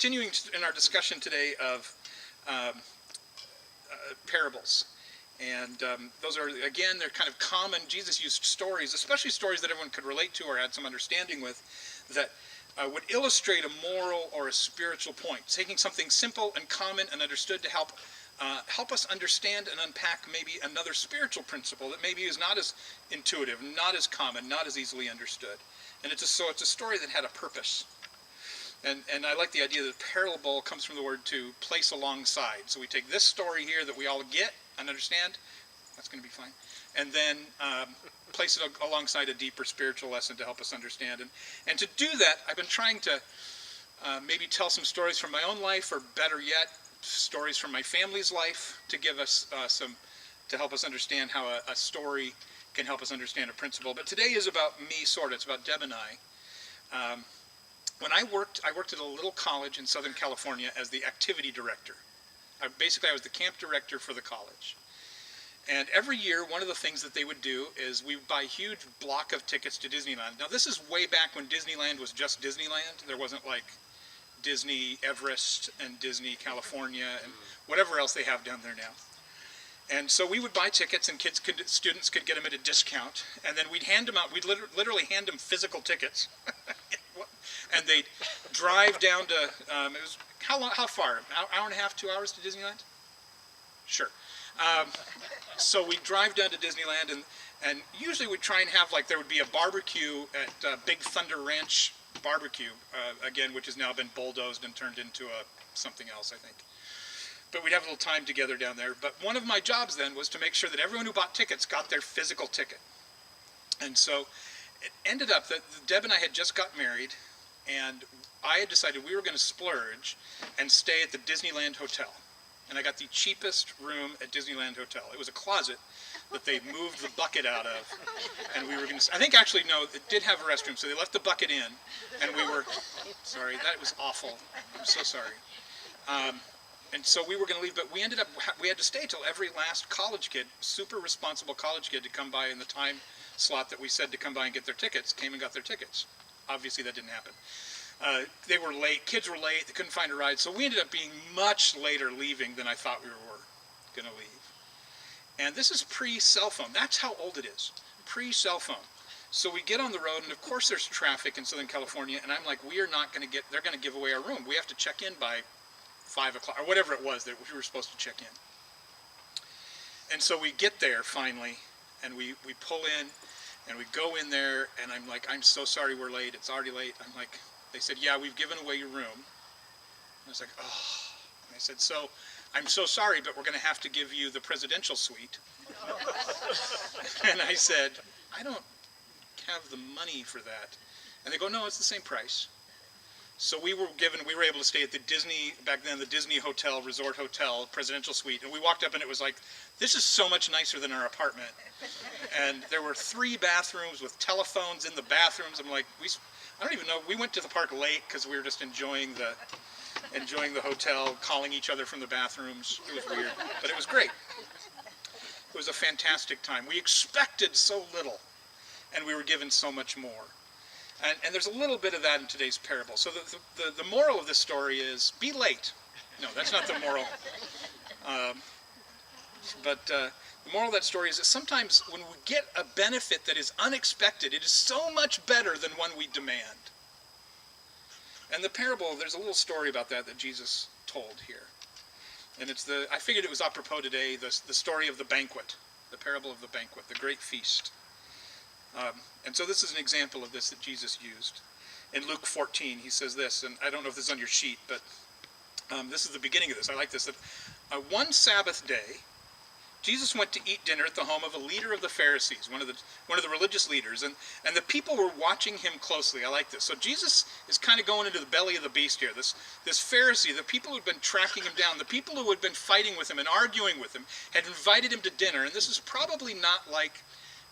continuing in our discussion today of parables. And those are, again, they're kind of common. Jesus used stories, especially stories that everyone could relate to or had some understanding with, that would illustrate a moral or a spiritual point, taking something simple and common and understood to help us understand and unpack maybe another spiritual principle that maybe is not as intuitive, not as common, not as easily understood. And it's a story that had a purpose. And I like the idea that parable comes from the word to place alongside. So we take this story here that we all get and understand, that's going to be fine, and then place it alongside a deeper spiritual lesson to help us understand. And to do that, I've been trying to maybe tell some stories from my own life, or better yet, stories from my family's life, to give us to help us understand how a story can help us understand a principle. But today is about me, sort of. It's about Deb and I. When I worked at a little college in Southern California as the activity director. Basically, I was the camp director for the college. And every year, one of the things that they would do is we would buy a huge block of tickets to Disneyland. Now, this is way back when Disneyland was just Disneyland. There wasn't like Disney Everest and Disney California and whatever else they have down there now. And so we would buy tickets, and students could get them at a discount. And then we'd hand them out. We'd literally hand them physical tickets. And they'd drive down to, it was, how far? Hour and a half, 2 hours to Disneyland? Sure. So we'd drive down to Disneyland, and usually we'd try and have, like, there would be a barbecue at Big Thunder Ranch Barbecue, again, which has now been bulldozed and turned into something else, I think. But we'd have a little time together down there. But one of my jobs then was to make sure that everyone who bought tickets got their physical ticket. And so it ended up that Deb and I had just got married, and I had decided we were going to splurge and stay at the Disneyland Hotel. And I got the cheapest room at Disneyland Hotel. It was a closet that they moved the bucket out of. And we were going to, I think actually, no, it did have a restroom, so they left the bucket in. And we were, sorry, that was awful. I'm so sorry. And so we were going to leave, but we ended up, we had to stay till every last college kid, super responsible college kid, to come by in the time slot that we said to come by and get their tickets, came and got their tickets. Obviously that didn't happen. They were late, kids were late, they couldn't find a ride, so we ended up being much later leaving than I thought we were going to leave. And this is pre-cell phone. That's how old it is, pre-cell phone. So we get on the road, and of course there's traffic in Southern California, and I'm like, we are not going to get, they're going to give away our room. We have to check in by 5 o'clock, or whatever it was that we were supposed to check in. And so we get there finally, and we pull in, and we go in there, and I'm like, I'm so sorry we're late, it's already late. I'm like, they said, yeah, we've given away your room. And I was like, oh. And I said, so, I'm so sorry, but we're going to have to give you the presidential suite. And I said, I don't have the money for that. And they go, no, it's the same price. So we were able to stay at the Disney, back then the Disney Hotel, Resort Hotel, presidential suite. And we walked up and it was like, this is so much nicer than our apartment. And there were 3 bathrooms with telephones in the bathrooms. I'm like, I don't even know, we went to the park late because we were just enjoying the hotel, calling each other from the bathrooms. It was weird, but it was great. It was a fantastic time. We expected so little, and we were given so much more. And there's a little bit of that in today's parable. So the moral of this story is, be late. No, that's not the moral. But the moral of that story is that sometimes when we get a benefit that is unexpected, it is so much better than one we demand. And the parable, there's a little story about that Jesus told here. And it's I figured it was apropos today, the story of the banquet, the parable of the banquet, the great feast. And so this is an example of this that Jesus used. In Luke 14, he says this, and I don't know if this is on your sheet, but this is the beginning of this. I like this. That one Sabbath day, Jesus went to eat dinner at the home of a leader of the Pharisees, one of the religious leaders, and the people were watching him closely. I like this. So Jesus is kind of going into the belly of the beast here. This Pharisee, the people who had been tracking him down, the people who had been fighting with him and arguing with him, had invited him to dinner, and this is probably not like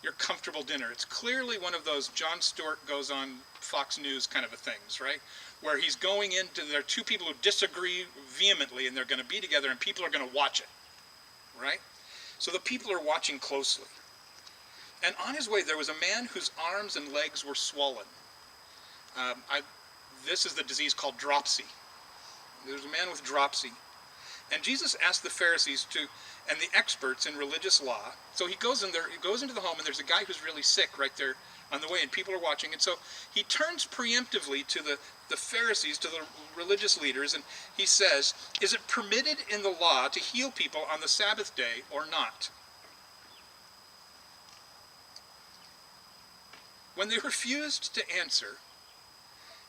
your comfortable dinner. It's clearly one of those Jon Stewart goes on Fox News kind of a things, right? Where he's going into, there are 2 people who disagree vehemently, and they're going to be together, and people are going to watch it, right? So the people are watching closely. And on his way, there was a man whose arms and legs were swollen. This is the disease called dropsy. There's a man with dropsy. And Jesus asked the Pharisees and the experts in religious law. So he goes in there, he goes into the home, and there's a guy who's really sick right there on the way, and people are watching. And so he turns preemptively to the Pharisees, to the religious leaders, and he says, is it permitted in the law to heal people on the Sabbath day or not? When they refused to answer,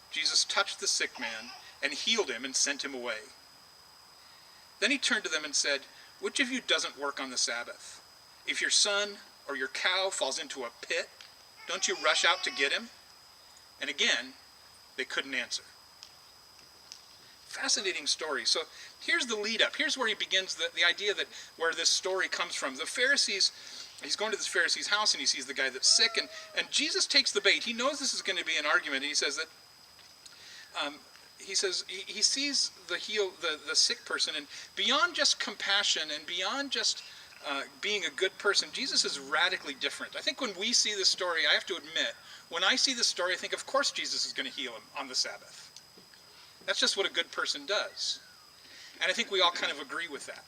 Jesus touched the sick man and healed him and sent him away. Then he turned to them and said, which of you doesn't work on the Sabbath? If your son or your cow falls into a pit, don't you rush out to get him? And again, they couldn't answer. Fascinating story. So here's the lead up. Here's where he begins the idea that where this story comes from. The Pharisees, he's going to this Pharisee's house and he sees the guy that's sick, and Jesus takes the bait. He knows this is going to be an argument, and he says that he sees the sick person, and beyond just compassion and beyond just being a good person, Jesus is radically different. I think when we see this story, I have to admit, when I see this story, I think, of course Jesus is going to heal him on the Sabbath. That's just what a good person does. And I think we all kind of agree with that.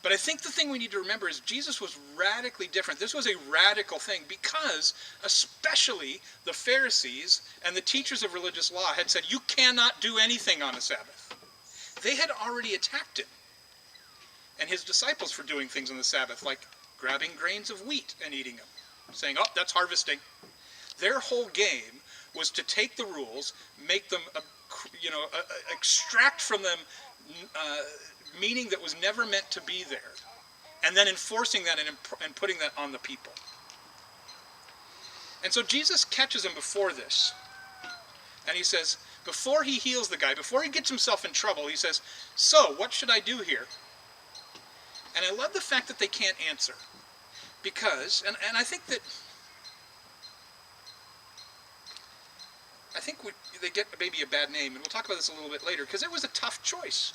But I think the thing we need to remember is Jesus was radically different. This was a radical thing because especially the Pharisees and the teachers of religious law had said, you cannot do anything on a Sabbath. They had already attacked him and his disciples for doing things on the Sabbath, like grabbing grains of wheat and eating them, saying, oh, that's harvesting. Their whole game was to take the rules, make them, extract from them meaning that was never meant to be there, and then enforcing that and putting that on the people. And so Jesus catches him before this, and he says, before he heals the guy, before he gets himself in trouble, he says, so what should I do here? And I love the fact that they can't answer, because, and I think that, they get maybe a bad name, and we'll talk about this a little bit later, because it was a tough choice.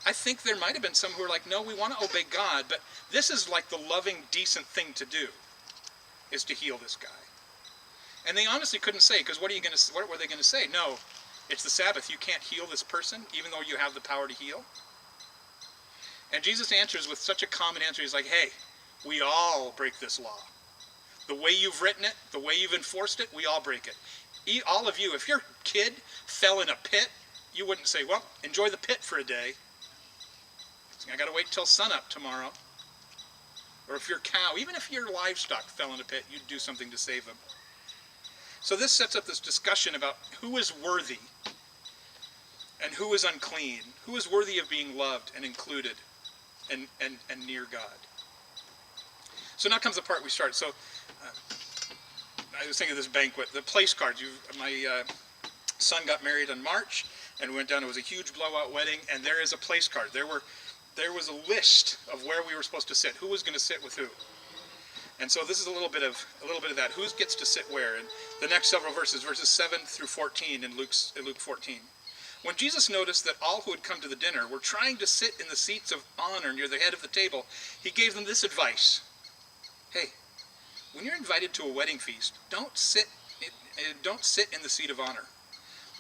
I think there might have been some who were like, no, we want to obey God, but this is like the loving, decent thing to do, is to heal this guy. And they honestly couldn't say, because what were they going to say? No, it's the Sabbath. You can't heal this person, even though you have the power to heal. And Jesus answers with such a common answer. He's like, hey, we all break this law. The way you've written it, the way you've enforced it, we all break it. All of you, if your kid fell in a pit, you wouldn't say, well, enjoy the pit for a day. I got to wait till sunup tomorrow. Or if your cow, even if your livestock fell in a pit, you'd do something to save them. So this sets up this discussion about who is worthy and who is unclean, who is worthy of being loved and included and near God. So now comes the part we start. So I was thinking of this banquet, the place cards. My son got married in March and went down. It was a huge blowout wedding, and there is a place card. There was a list of where we were supposed to sit, who was going to sit with who. And so this is a little bit of that. Who gets to sit where? And the next several verses 7 through 14 in Luke 14. When Jesus noticed that all who had come to the dinner were trying to sit in the seats of honor near the head of the table, he gave them this advice. Hey, when you're invited to a wedding feast, don't sit in the seat of honor.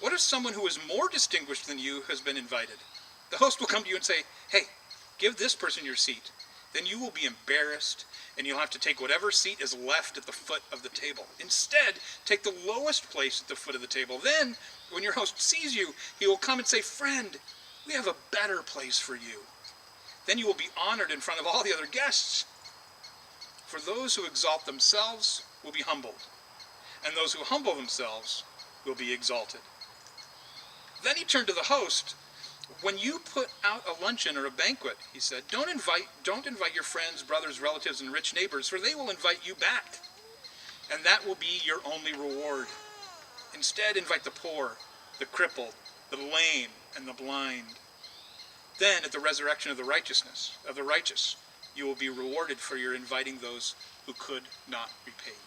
What if someone who is more distinguished than you has been invited? The host will come to you and say, hey, give this person your seat. Then you will be embarrassed, and you'll have to take whatever seat is left at the foot of the table. Instead, take the lowest place at the foot of the table. Then, when your host sees you, he will come and say, friend, we have a better place for you. Then you will be honored in front of all the other guests. For those who exalt themselves will be humbled, and those who humble themselves will be exalted. Then he turned to the host. When you put out a luncheon or a banquet, he said, don't invite your friends, brothers, relatives, and rich neighbors, for they will invite you back, and that will be your only reward. Instead, invite the poor, the crippled, the lame, and the blind. Then, at the resurrection of the righteous, you will be rewarded for your inviting those who could not repay you.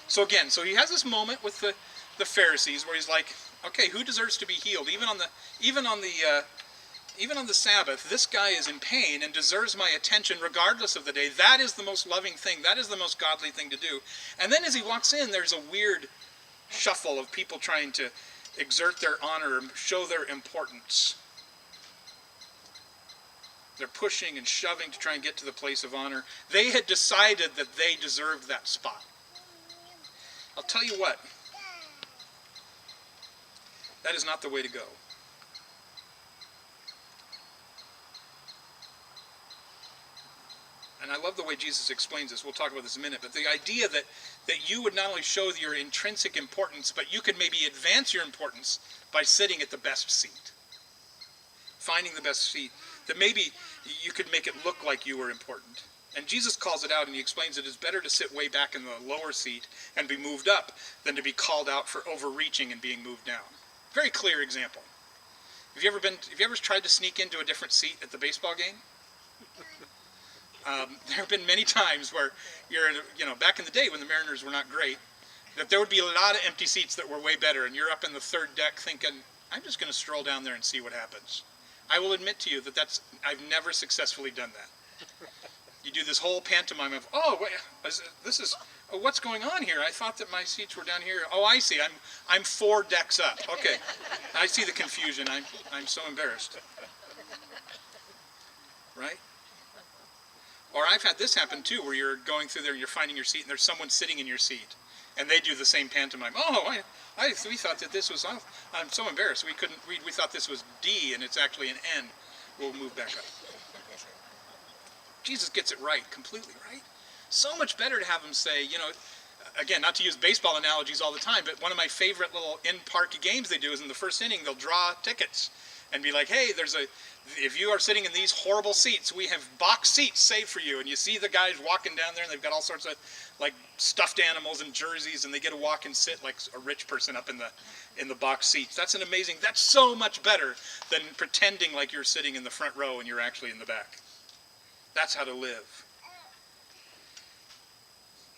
So he has this moment with the Pharisees where he's like, okay, who deserves to be healed? Even on the Sabbath, this guy is in pain and deserves my attention regardless of the day. That is the most loving thing. That is the most godly thing to do. And then as he walks in, there's a weird shuffle of people trying to exert their honor, show their importance. They're pushing and shoving to try and get to the place of honor. They had decided that they deserved that spot. I'll tell you what, that is not the way to go. And I love the way Jesus explains this. We'll talk about this in a minute. But the idea that you would not only show your intrinsic importance, but you could maybe advance your importance by sitting at the best seat. Finding the best seat. That maybe you could make it look like you were important. And Jesus calls it out, and he explains it is better to sit way back in the lower seat and be moved up than to be called out for overreaching and being moved down. Very clear example. Have you ever tried to sneak into a different seat at the baseball game? There have been many times where back in the day when the Mariners were not great, that there would be a lot of empty seats that were way better, and you're up in the third deck thinking, I'm just going to stroll down there and see what happens. I will admit to you that I've never successfully done that. You do this whole pantomime of, what's going on here? I thought that my seats were down here. Oh, I see. I'm 4 decks up. Okay, I see the confusion. I'm so embarrassed. Right? Or I've had this happen too, where you're going through there and you're finding your seat, and there's someone sitting in your seat, and they do the same pantomime. Oh, we thought that this was. I'm so embarrassed. We thought this was D, and it's actually an N. We'll move back up. Jesus gets it right, completely right. So much better to have him say, again, not to use baseball analogies all the time, but one of my favorite little in-park games they do is in the first inning, they'll draw tickets and be like, hey, if you are sitting in these horrible seats, we have box seats saved for you. And you see the guys walking down there, and they've got all sorts of like stuffed animals and jerseys, and they get to walk and sit like a rich person up in the box seats. That's so much better than pretending like you're sitting in the front row and you're actually in the back. That's how to live.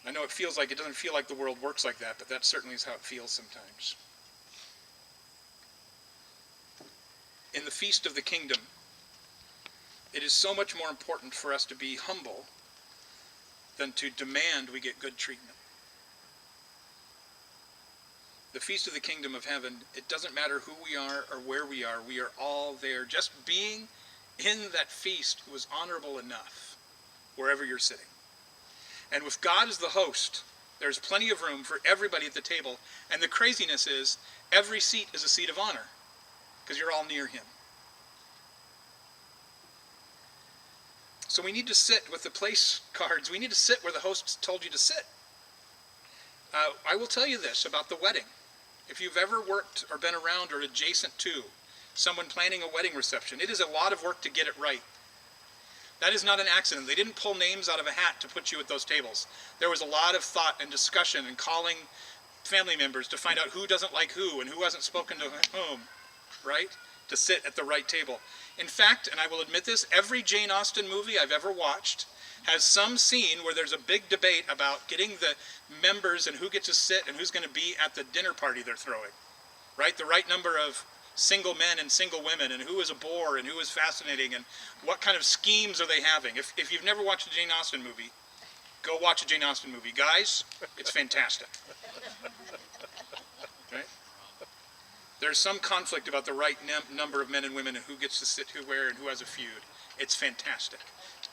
I know it doesn't feel like the world works like that, but that certainly is how it feels sometimes. In the feast of the kingdom, it is so much more important for us to be humble than to demand we get good treatment. The feast of the kingdom of heaven, it doesn't matter who we are or where we are all there. Just being in that feast was honorable enough, wherever you're sitting. And with God as the host, there's plenty of room for everybody at the table. And the craziness is, every seat is a seat of honor, because you're all near him. So we need to sit with the place cards. We need to sit where the host told you to sit. I will tell you this about the wedding. If you've ever worked or been around or adjacent to someone planning a wedding reception, it is a lot of work to get it right. That is not an accident. They didn't pull names out of a hat to put you at those tables. There was a lot of thought and discussion and calling family members to find out who doesn't like who and who hasn't spoken to whom, right? To sit at the right table. In fact, and I will admit this, every Jane Austen movie I've ever watched has some scene where there's a big debate about getting the members and who gets to sit and who's going to be at the dinner party they're throwing, right? The right number of single men and single women, and who is a bore and who is fascinating, and what kind of schemes are they having. If you've never watched a Jane Austen movie, go watch a Jane Austen movie. Guys, it's fantastic. Right? There's some conflict about the right number of men and women and who gets to sit where and who has a feud. It's fantastic.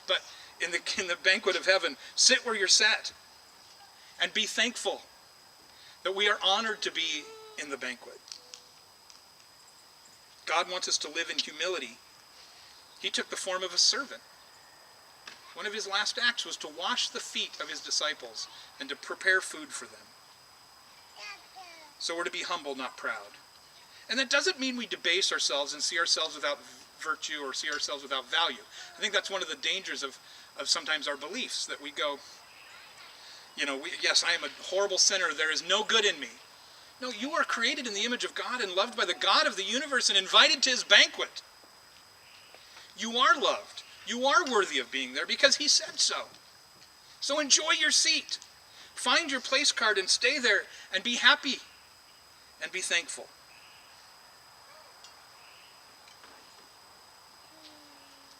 But in the banquet of heaven, sit where you're sat and be thankful that we are honored to be in the banquet. God wants us to live in humility. He took the form of a servant. One of his last acts was to wash the feet of his disciples and to prepare food for them. So we're to be humble, not proud. And that doesn't mean we debase ourselves and see ourselves without virtue or see ourselves without value. I think that's one of the dangers of sometimes our beliefs, that we go, yes, I am a horrible sinner. There is no good in me. No, you are created in the image of God and loved by the God of the universe and invited to his banquet. You are loved. You are worthy of being there because he said so. So enjoy your seat. Find your place card and stay there and be happy and be thankful.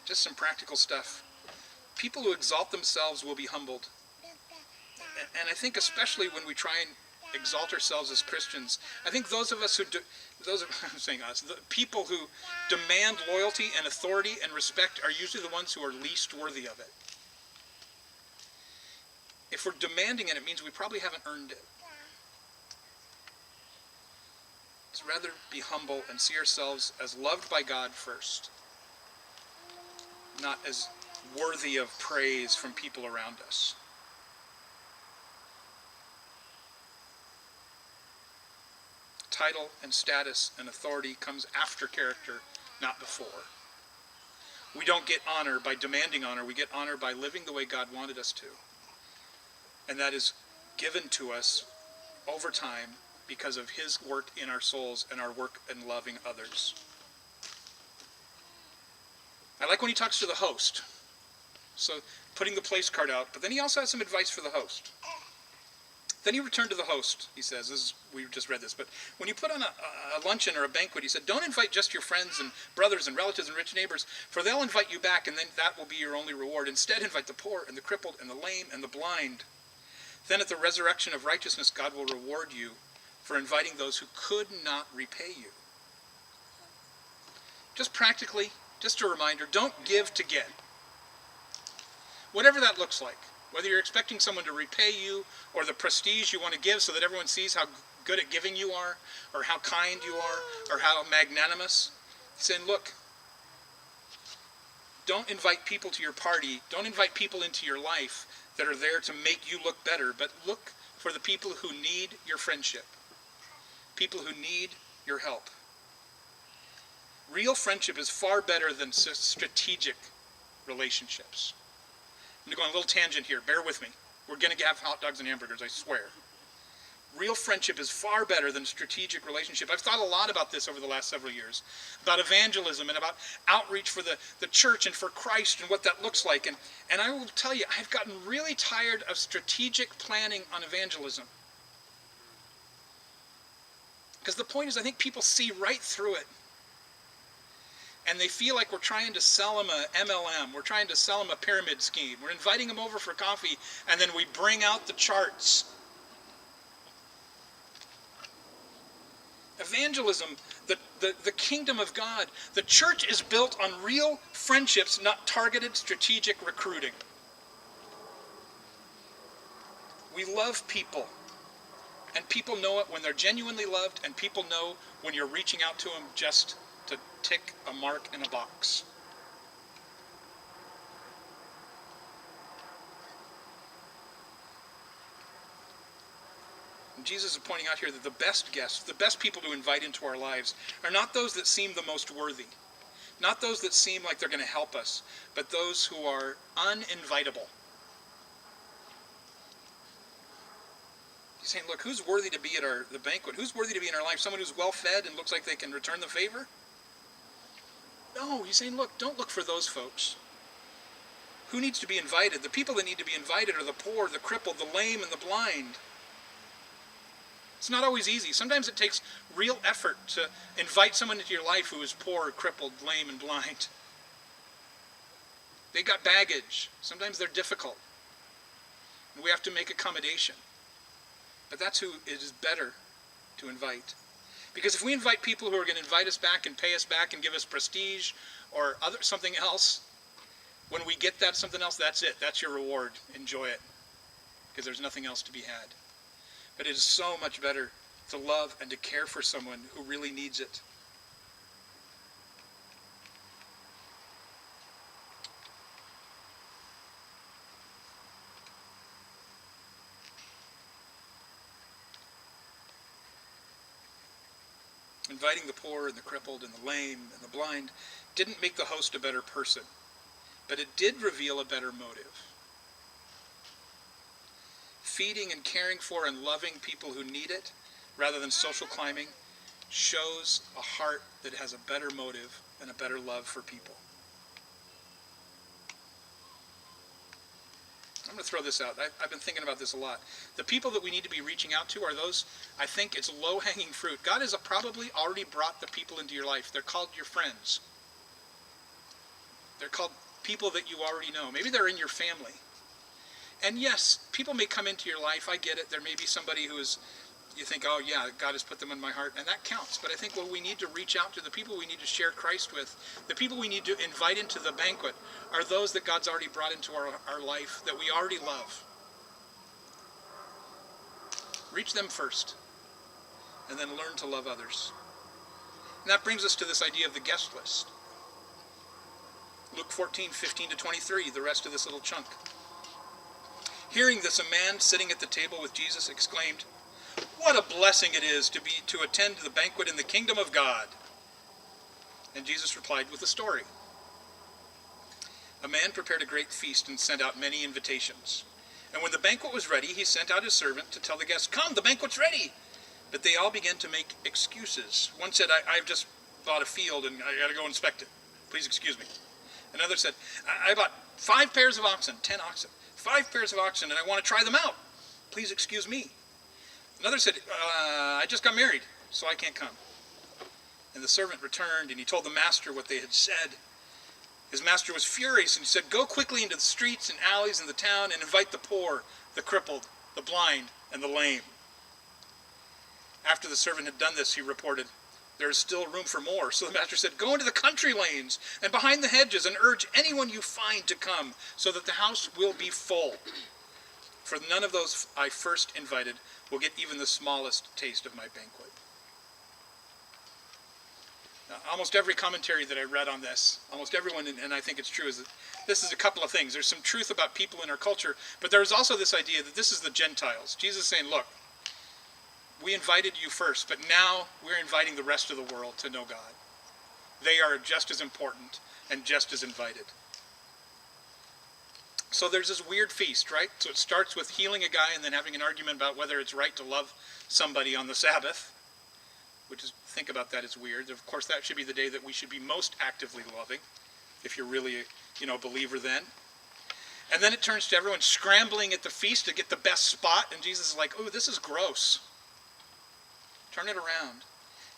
Just some practical stuff. People who exalt themselves will be humbled. And I think especially when we try and exalt ourselves as Christians, I think those of us who do, I'm saying us, the people who demand loyalty and authority and respect are usually the ones who are least worthy of it. If we're demanding it, it means we probably haven't earned it. Let's rather be humble and see ourselves as loved by God first, not as worthy of praise from people around us. Title and status and authority comes after character, not before. We don't get honor by demanding honor. We get honor by living the way God wanted us to. And that is given to us over time because of his work in our souls and our work in loving others. I like when he talks to the host. So putting the place card out, but then he also has some advice for the host. Then he returned to the host, he says, we just read this, but when you put on a luncheon or a banquet, he said, don't invite just your friends and brothers and relatives and rich neighbors, for they'll invite you back, and then that will be your only reward. Instead, invite the poor and the crippled and the lame and the blind. Then at the resurrection of righteousness, God will reward you for inviting those who could not repay you. Just practically, just a reminder, don't give to get. Whatever that looks like. Whether you're expecting someone to repay you or the prestige you want to give so that everyone sees how good at giving you are or how kind you are or how magnanimous. He's saying, look, don't invite people to your party. Don't invite people into your life that are there to make you look better, but look for the people who need your friendship, people who need your help. Real friendship is far better than strategic relationships. I'm going to go on a little tangent here. Bear with me. We're going to have hot dogs and hamburgers, I swear. Real friendship is far better than strategic relationship. I've thought a lot about this over the last several years, about evangelism and about outreach for the church and for Christ and what that looks like. And I will tell you, I've gotten really tired of strategic planning on evangelism. Because the point is, I think people see right through it. And they feel like we're trying to sell them a MLM. We're trying to sell them a pyramid scheme. We're inviting them over for coffee, and then we bring out the charts. Evangelism, the kingdom of God, the church is built on real friendships, not targeted strategic recruiting. We love people. And people know it when they're genuinely loved, and people know when you're reaching out to them just to tick a mark in a box. And Jesus is pointing out here that the best guests, the best people to invite into our lives, are not those that seem the most worthy, not those that seem like they're going to help us, but those who are uninvitable. He's saying, look, who's worthy to be at the banquet? Who's worthy to be in our life? Someone who's well-fed and looks like they can return the favor? No, he's saying, look, don't look for those folks. Who needs to be invited? The people that need to be invited are the poor, the crippled, the lame, and the blind. It's not always easy. Sometimes it takes real effort to invite someone into your life who is poor, crippled, lame, and blind. They got baggage. Sometimes they're difficult. And we have to make accommodation. But that's who it is better to invite. Because if we invite people who are going to invite us back and pay us back and give us prestige or something else, when we get that something else, that's it. That's your reward. Enjoy it. Because there's nothing else to be had. But it is so much better to love and to care for someone who really needs it. Inviting the poor and the crippled and the lame and the blind didn't make the host a better person, but it did reveal a better motive. Feeding and caring for and loving people who need it, rather than social climbing, shows a heart that has a better motive and a better love for people. I'm going to throw this out. I've been thinking about this a lot. The people that we need to be reaching out to are those, I think it's low-hanging fruit. God has probably already brought the people into your life. They're called your friends. They're called people that you already know. Maybe they're in your family. And yes, people may come into your life. I get it. There may be somebody who is you think, oh yeah, God has put them in my heart, and that counts. But I think what we need to reach out to, the people we need to share Christ with, the people we need to invite into the banquet, are those that God's already brought into our life, that we already love. Reach them first, and then learn to love others. And that brings us to this idea of the guest list. Luke 14:15-23, the rest of this little chunk. Hearing this, a man sitting at the table with Jesus exclaimed, "What a blessing it is to attend the banquet in the kingdom of God." And Jesus replied with a story. A man prepared a great feast and sent out many invitations. And when the banquet was ready, he sent out his servant to tell the guests, "Come, the banquet's ready." But they all began to make excuses. One said, I've just bought a field and I got to go inspect it. Please excuse me. Another said, I bought 5 pairs of oxen, 10 oxen, 5 pairs of oxen, and I want to try them out. Please excuse me. Another said, I just got married, so I can't come. And the servant returned, and he told the master what they had said. His master was furious, and he said, "Go quickly into the streets and alleys in the town and invite the poor, the crippled, the blind, and the lame." After the servant had done this, he reported, "There is still room for more." So the master said, "Go into the country lanes and behind the hedges and urge anyone you find to come, so that the house will be full. For none of those I first invited will get even the smallest taste of my banquet." Now, almost every commentary that I read on this, almost everyone, and I think it's true, is that this is a couple of things. There's some truth about people in our culture, but there's also this idea that this is the Gentiles. Jesus is saying, look, we invited you first, but now we're inviting the rest of the world to know God. They are just as important and just as invited. So there's this weird feast, right? So it starts with healing a guy and then having an argument about whether it's right to love somebody on the Sabbath, which is, think about that, is weird. Of course, that should be the day that we should be most actively loving, if you're really a believer then. And then it turns to everyone scrambling at the feast to get the best spot, and Jesus is like, "Oh, this is gross. Turn it around."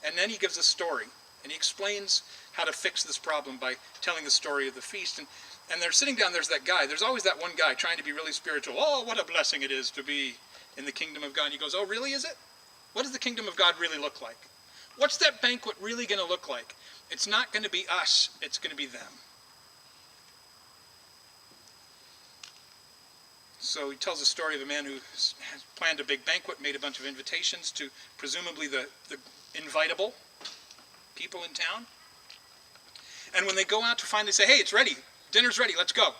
And then he gives a story, and he explains how to fix this problem by telling the story of the feast. And they're sitting down, there's that guy. There's always that one guy trying to be really spiritual. "Oh, what a blessing it is to be in the kingdom of God." And he goes, "Oh, really, is it? What does the kingdom of God really look like? What's that banquet really going to look like? It's not going to be us. It's going to be them." So he tells a story of a man who has planned a big banquet, made a bunch of invitations to presumably the invitable people in town. And when they go out to finally say, "Hey, it's ready. Dinner's ready. Let's go,"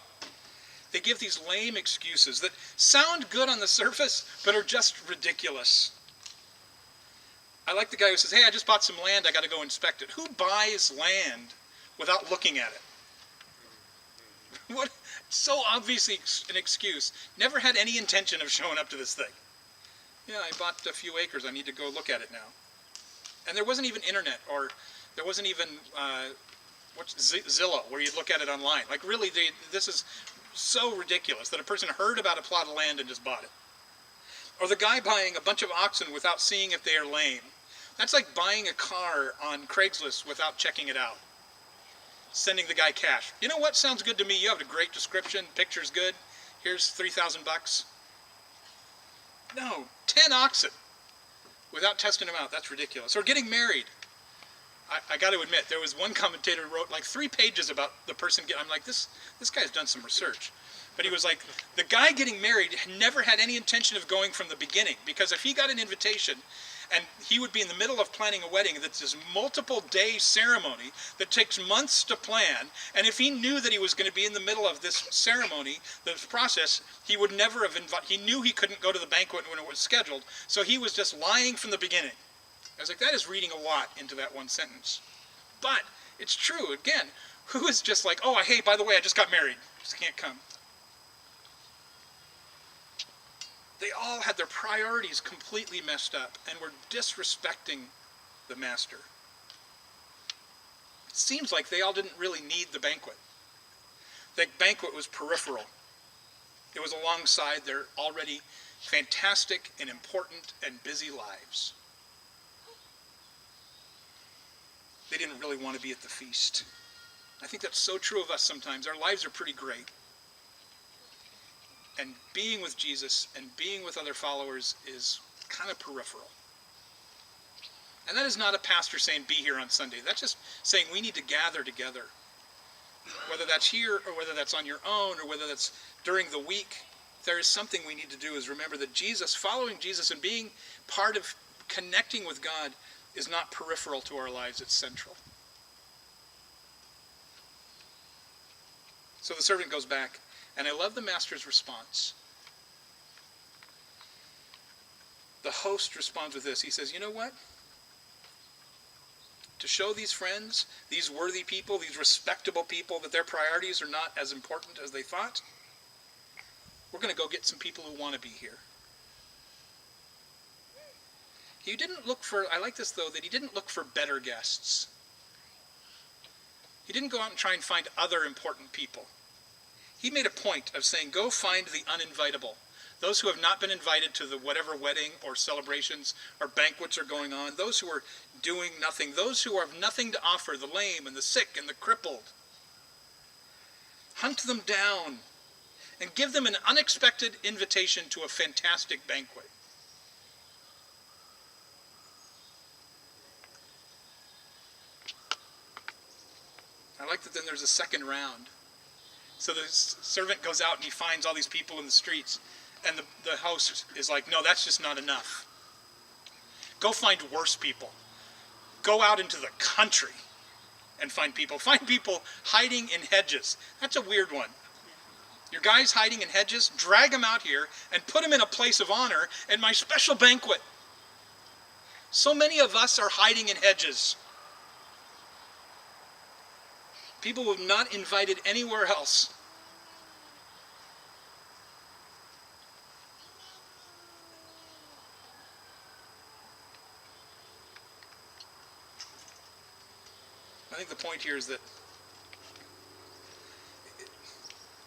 they give these lame excuses that sound good on the surface, but are just ridiculous. I like the guy who says, "Hey, I just bought some land. I got to go inspect it." Who buys land without looking at it? What? So obviously an excuse. Never had any intention of showing up to this thing. "Yeah, I bought a few acres. I need to go look at it now." And there wasn't even internet, or there wasn't even Zillow, where you look at it online. Like, really, this is so ridiculous that a person heard about a plot of land and just bought it. Or the guy buying a bunch of oxen without seeing if they are lame. That's like buying a car on Craigslist without checking it out. Sending the guy cash. "You know what? Sounds good to me. You have a great description. Picture's good. Here's $3,000. No, 10 oxen without testing them out. That's ridiculous. Or getting married. I got to admit, there was one commentator who wrote like 3 pages about the person I'm like, this guy's done some research. But he was like, the guy getting married never had any intention of going from the beginning, because if he got an invitation, and he would be in the middle of planning a wedding that's this multiple-day ceremony that takes months to plan, and if he knew that he was going to be in the middle of this ceremony, this process, he would never have he knew he couldn't go to the banquet when it was scheduled, so he was just lying from the beginning. I was like, that is reading a lot into that one sentence. But it's true. Again, who is just like, "Oh, hey, by the way, I just got married. Just can't come." They all had their priorities completely messed up and were disrespecting the master. It seems like they all didn't really need the banquet. The banquet was peripheral. It was alongside their already fantastic and important and busy lives. They didn't really want to be at the feast. I think that's so true of us sometimes. Our lives are pretty great. And being with Jesus and being with other followers is kind of peripheral. And that is not a pastor saying, be here on Sunday. That's just saying we need to gather together. Whether that's here or whether that's on your own or whether that's during the week, there is something we need to do is remember that Jesus, following Jesus and being part of connecting with God is not peripheral to our lives, it's central. So the servant goes back, and I love the master's response. The host responds with this. He says, you know what? To show these friends, these worthy people, these respectable people, that their priorities are not as important as they thought, we're going to go get some people who want to be here. He didn't look for, I like this though, that he didn't look for better guests. He didn't go out and try and find other important people. He made a point of saying, go find the uninvitable. Those who have not been invited to the whatever wedding or celebrations or banquets are going on. Those who are doing nothing. Those who have nothing to offer, the lame and the sick and the crippled. Hunt them down and give them an unexpected invitation to a fantastic banquet. I like that then there's a second round. So the servant goes out and he finds all these people in the streets. And the host is like, no, that's just not enough. Go find worse people. Go out into the country and find people. Find people hiding in hedges. That's a weird one. Your guys hiding in hedges, drag them out here and put them in a place of honor at my special banquet. So many of us are hiding in hedges. People who have not invited anywhere else. I think the point here is that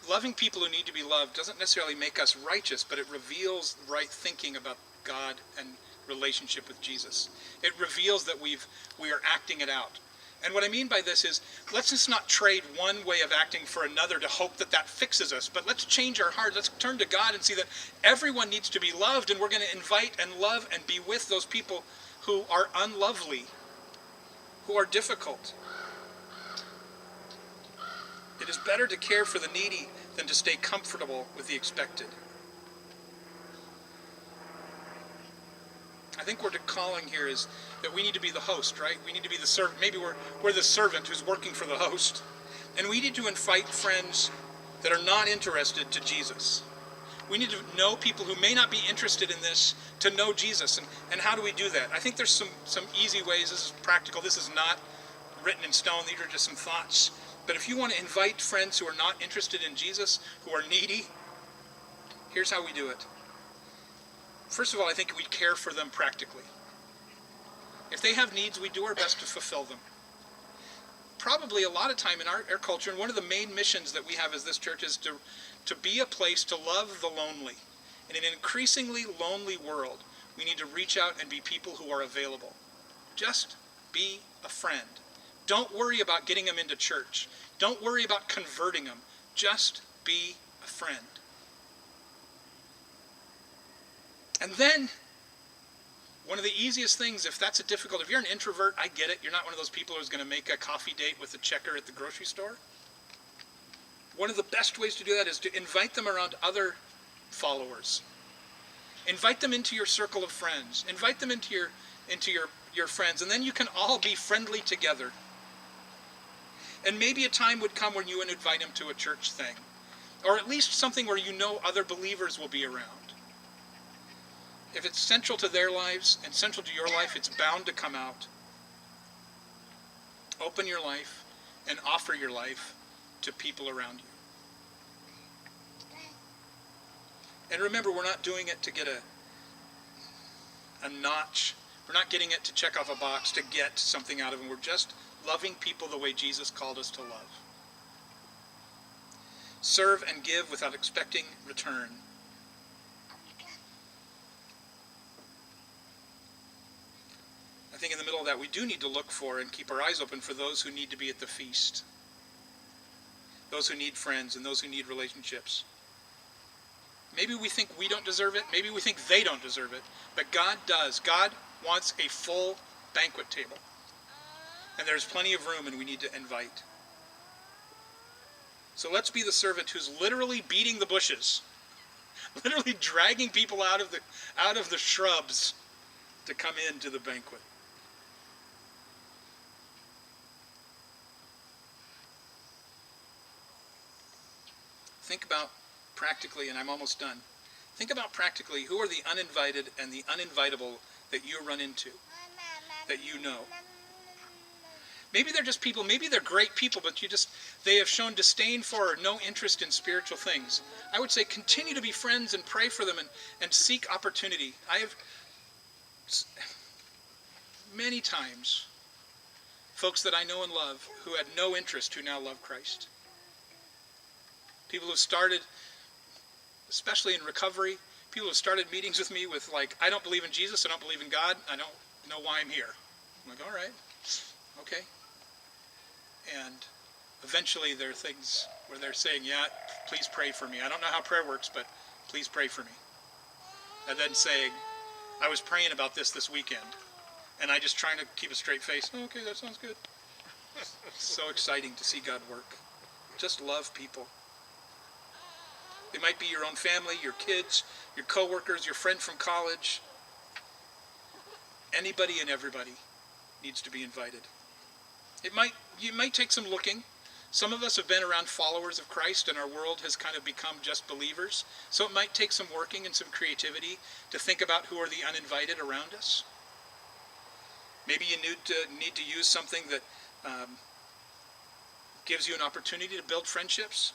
loving people who need to be loved doesn't necessarily make us righteous, but it reveals right thinking about God and relationship with Jesus. It reveals that we are acting it out. And what I mean by this is, let's just not trade one way of acting for another to hope that that fixes us, but let's change our heart. Let's turn to God and see that everyone needs to be loved, and we're going to invite and love and be with those people who are unlovely, who are difficult. It is better to care for the needy than to stay comfortable with the expected. I think what we're calling here is that we need to be the host, right? We need to be the servant. Maybe we're the servant who's working for the host. And we need to invite friends that are not interested to Jesus. We need to know people who may not be interested in this to know Jesus. And how do we do that? I think there's some easy ways. This is practical. This is not written in stone. These are just some thoughts. But if you want to invite friends who are not interested in Jesus, who are needy, here's how we do it. First of all, I think we care for them practically. If they have needs, we do our best to fulfill them. Probably a lot of time in our culture, and one of the main missions that we have as this church is to be a place to love the lonely. In an increasingly lonely world, we need to reach out and be people who are available. Just be a friend. Don't worry about getting them into church. Don't worry about converting them. Just be a friend. And then, one of the easiest things, if that's if you're an introvert, I get it. You're not one of those people who's going to make a coffee date with the checker at the grocery store. One of the best ways to do that is to invite them around other followers. Invite them into your circle of friends. Invite them into your friends, and then you can all be friendly together. And maybe a time would come when you would invite them to a church thing, or at least something where you know other believers will be around. If it's central to their lives and central to your life, it's bound to come out. Open your life and offer your life to people around you. And remember, we're not doing it to get a notch. We're not getting it to check off a box to get something out of them. We're just loving people the way Jesus called us to love. Serve and give without expecting return. I think in the middle of that, we do need to look for and keep our eyes open for those who need to be at the feast. Those who need friends and those who need relationships. Maybe we think we don't deserve it. Maybe we think they don't deserve it. But God does. God wants a full banquet table. And there's plenty of room, and we need to invite. So let's be the servant who's literally beating the bushes, literally dragging people out of the shrubs to come into the banquet. Think about practically, and I'm almost done. Think about practically who are the uninvited and the uninvitable that you run into, that you know. Maybe they're just people, maybe they're great people, but they have shown disdain for or no interest in spiritual things. I would say continue to be friends and pray for them and seek opportunity. I have many times folks that I know and love who had no interest who now love Christ. People who started, especially in recovery, people who started meetings with me with like, I don't believe in Jesus, I don't believe in God, I don't know why I'm here. I'm like, all right, okay. And eventually there are things where they're saying, yeah, please pray for me. I don't know how prayer works, but please pray for me. And then saying, I was praying about this weekend, and I just trying to keep a straight face. Oh, okay, that sounds good. So exciting to see God work. Just love people. They might be your own family, your kids, your coworkers, your friend from college. Anybody and everybody needs to be invited. You might take some looking. Some of us have been around followers of Christ, and our world has kind of become just believers. So it might take some working and some creativity to think about who are the uninvited around us. Maybe you need to use something that gives you an opportunity to build friendships.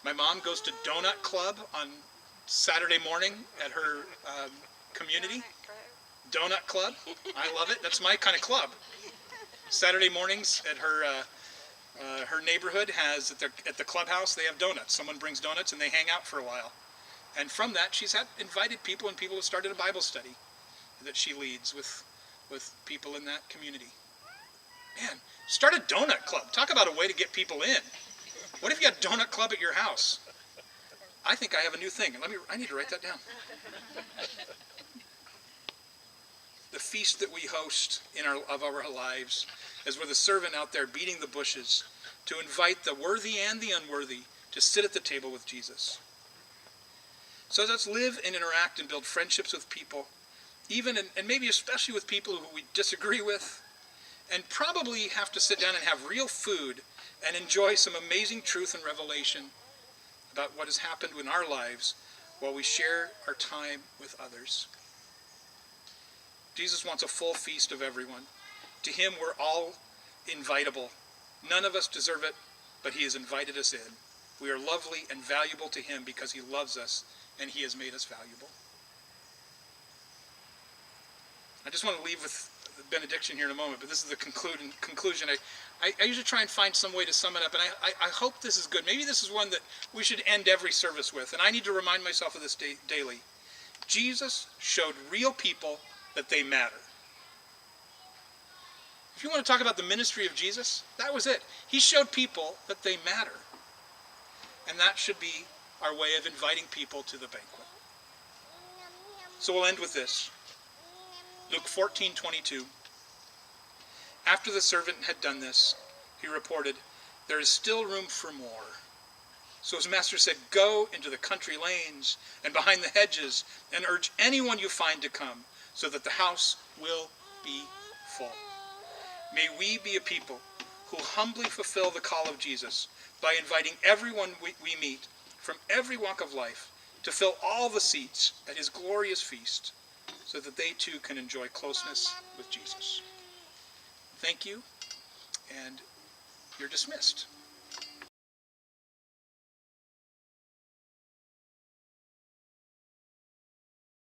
My mom goes to Donut Club on Saturday morning at her community. Donut Club. I love it. That's my kind of club. Saturday mornings at her neighborhood has at the clubhouse, they have donuts. Someone brings donuts and they hang out for a while. And from that, she's invited people, and people have started a Bible study that she leads with people in that community. Man, start a donut club. Talk about a way to get people in. What if you had a donut club at your house? I think I have a new thing. I need to write that down. The feast that we host of our lives, as we're the servant out there beating the bushes, to invite the worthy and the unworthy to sit at the table with Jesus. So let's live and interact and build friendships with people, even and maybe especially with people who we disagree with, and probably have to sit down and have real food and enjoy some amazing truth and revelation about what has happened in our lives while we share our time with others. Jesus wants a full feast of everyone. To him, we're all invitable. None of us deserve it, but he has invited us in. We are lovely and valuable to him because he loves us and he has made us valuable. I just want to leave with the benediction here in a moment, but this is the conclusion. I usually try and find some way to sum it up, and I hope this is good. Maybe this is one that we should end every service with, and I need to remind myself of this daily. Jesus showed real people that they matter. If you want to talk about the ministry of Jesus, that was it. He showed people that they matter. And that should be our way of inviting people to the banquet. So we'll end with this. Luke 14:22. After the servant had done this, he reported, "There is still room for more." So his master said, "Go into the country lanes and behind the hedges and urge anyone you find to come, so that the house will be full." May we be a people who humbly fulfill the call of Jesus by inviting everyone we meet from every walk of life to fill all the seats at his glorious feast, so that they too can enjoy closeness with Jesus. Thank you, and you're dismissed.